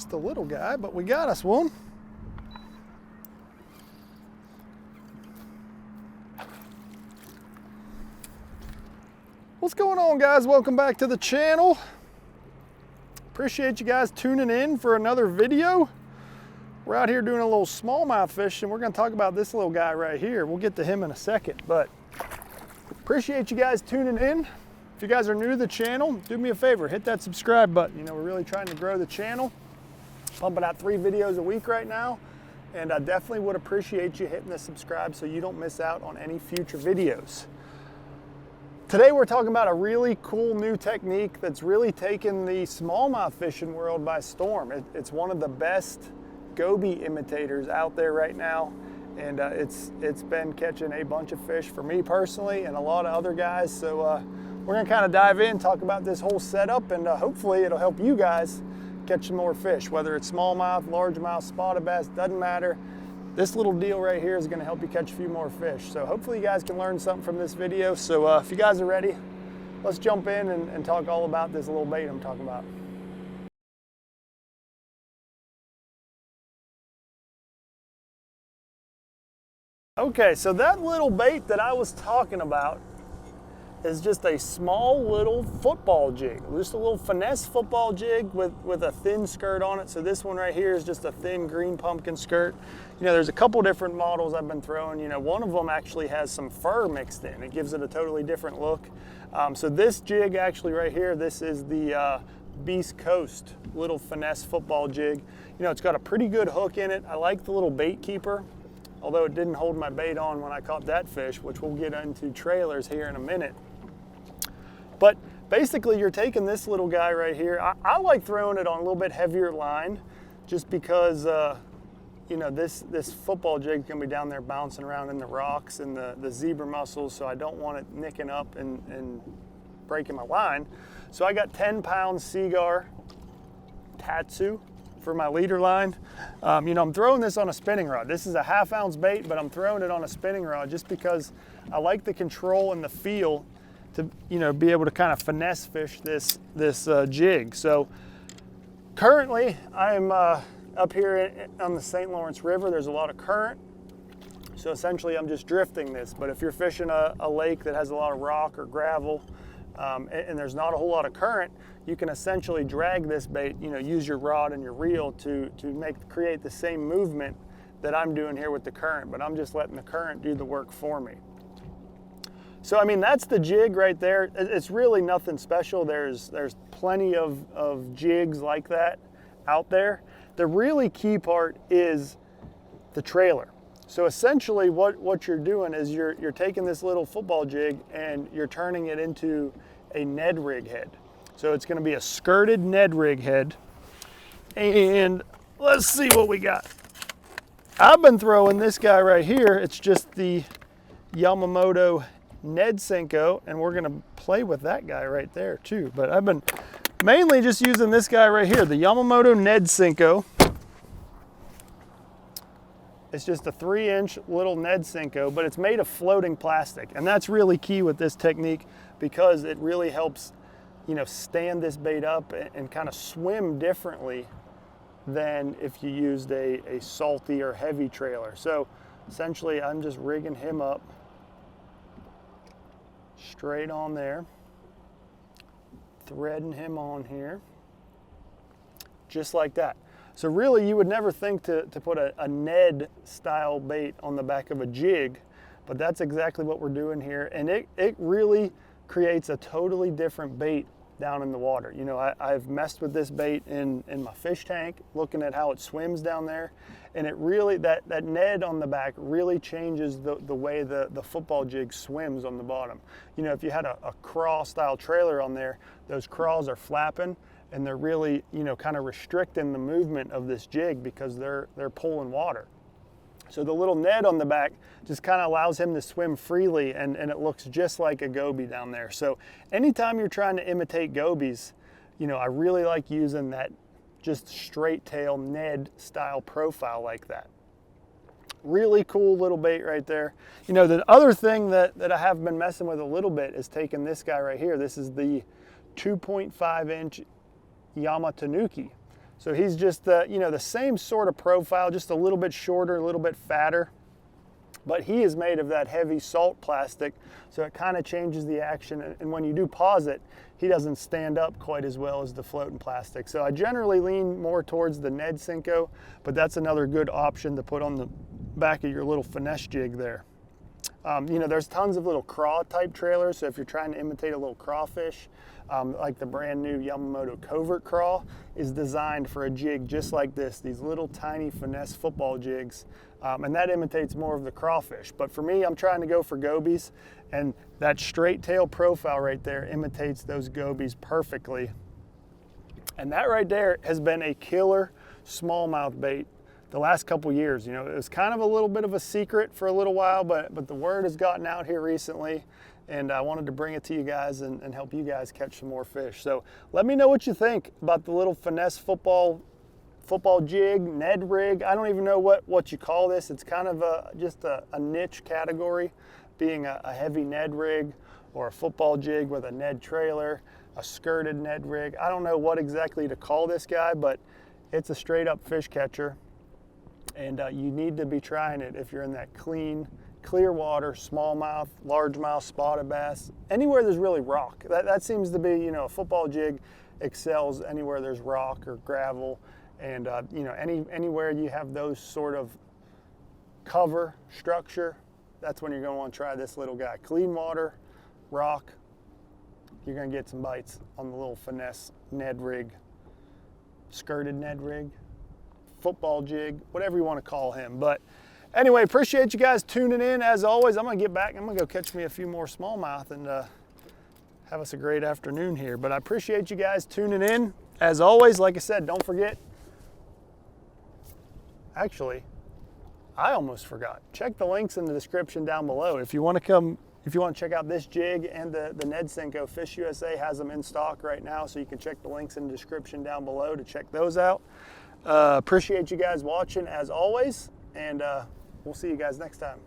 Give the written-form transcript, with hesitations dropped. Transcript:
Just a little guy, but we got us one. What's going on, guys? Welcome back to the channel. Appreciate you guys tuning in for another video. We're out here doing a little smallmouth fishing. We're going to talk about this little guy right here. We'll get to him in a second, but appreciate you guys tuning in. If you guys are new to the channel, do me a favor, hit that subscribe button. You know, we're really trying to grow the channel. Pumping out 3 videos a week right now, and I definitely would appreciate you hitting the subscribe so you don't miss out on any future videos. Today we're talking about a really cool new technique that's really taken the smallmouth fishing world by storm. It's one of the best goby imitators out there right now, and it's been catching a bunch of fish for me personally and a lot of other guys. So we're gonna kind of dive in, talk about this whole setup, and hopefully it'll help you guys catch some more fish, whether it's smallmouth, largemouth, spotted bass, doesn't matter. This little deal right here is going to help you catch a few more fish. So hopefully you guys can learn something from this video. So if you guys are ready, let's jump in and talk all about this little bait I'm talking about. Okay, so that little bait that I was talking about is just a small little football jig, just a little finesse football jig with a thin skirt on it. So this one right here is just a thin green pumpkin skirt. You know, there's a couple different models I've been throwing. You know, one of them actually has some fur mixed in. It gives it a totally different look. So this jig actually right here, this is the Beast Coast little finesse football jig. You know, it's got a pretty good hook in it. I like the little bait keeper, although it didn't hold my bait on when I caught that fish, which we'll get into trailers here in a minute. But basically you're taking this little guy right here. I like throwing it on a little bit heavier line just because, you know, this football jig can be down there bouncing around in the rocks and the zebra mussels, so I don't want it nicking up and breaking my line. So I got 10-pound Seagar Tatsu for my leader line. You know, I'm throwing this on a spinning rod. This is a 1/2 ounce bait, but I'm throwing it on a spinning rod just because I like the control and the feel to, you know, be able to kind of finesse fish this jig. So currently I'm up here on the St. Lawrence River. There's a lot of current, so essentially I'm just drifting this. But if you're fishing a lake that has a lot of rock or gravel and there's not a whole lot of current, you can essentially drag this bait, you know, use your rod and your reel to create the same movement that I'm doing here with the current, but I'm just letting the current do the work for me. So, I mean, that's the jig right there. It's really nothing special. There's plenty of jigs like that out there. The really key part is the trailer. So essentially what you're doing is you're taking this little football jig and you're turning it into a Ned rig head. So it's gonna be a skirted Ned rig head. And let's see what we got. I've been throwing this guy right here. It's just the Yamamoto Ned Senko, and we're gonna play with that guy right there too. But I've been mainly just using this guy right here, the Yamamoto Ned Senko. It's just a 3-inch little Ned Senko, but it's made of floating plastic, and that's really key with this technique because it really helps, you know, stand this bait up and kind of swim differently than if you used a salty or heavy trailer. So essentially I'm just rigging him up straight on there, threading him on here, just like that. So really you would never think to put a Ned style bait on the back of a jig, but that's exactly what we're doing here. And it really creates a totally different bait down in the water. You know, I've messed with this bait in my fish tank, looking at how it swims down there. And it really, that Ned on the back really changes the way the football jig swims on the bottom. You know, if you had a crawl style trailer on there, those crawls are flapping and they're really, you know, kind of restricting the movement of this jig because they're pulling water. So the little Ned on the back just kind of allows him to swim freely, and it looks just like a goby down there. So anytime you're trying to imitate gobies, you know, I really like using that just straight tail Ned style profile like that. Really cool little bait right there. You know, the other thing that I have been messing with a little bit is taking this guy right here. This is the 2.5-inch Yama Tanuki. So he's just the, you know, the same sort of profile, just a little bit shorter, a little bit fatter. But he is made of that heavy salt plastic, so it kind of changes the action. And when you do pause it, he doesn't stand up quite as well as the floating plastic. So I generally lean more towards the Ned Senko, but that's another good option to put on the back of your little finesse jig there. You know, there's tons of little craw type trailers, so if you're trying to imitate a little crawfish, like the brand new Yamamoto Covert Craw is designed for a jig just like this, these little tiny finesse football jigs, and that imitates more of the crawfish. But for me, I'm trying to go for gobies, and that straight tail profile right there imitates those gobies perfectly. And that right there has been a killer smallmouth bait the last couple years. You know, it was kind of a little bit of a secret for a little while, but the word has gotten out here recently, and I wanted to bring it to you guys and help you guys catch some more fish. So let me know what you think about the little finesse football jig, Ned rig. I don't even know what you call this. It's kind of just a niche category, being a heavy Ned rig or a football jig with a Ned trailer, a skirted Ned rig. I don't know what exactly to call this guy, but it's a straight up fish catcher. And you need to be trying it if you're in that clear water, smallmouth, largemouth, spotted bass, anywhere there's really rock. That seems to be, you know, a football jig excels anywhere there's rock or gravel, and you know, anywhere you have those sort of cover structure, that's when you're going to want to try this little guy. Clean water, rock, you're going to get some bites on the little finesse Ned rig, skirted Ned rig, football jig, whatever you want to call him. But anyway, appreciate you guys tuning in. As always, I'm gonna get back, I'm gonna go catch me a few more smallmouth and have us a great afternoon here. But I appreciate you guys tuning in. As always, like I said, don't forget, actually, I almost forgot. Check the links in the description down below. If you want to check out this jig and the Ned Senko, Fish USA has them in stock right now, so you can check the links in the description down below to check those out. Appreciate you guys watching as always, and we'll see you guys next time.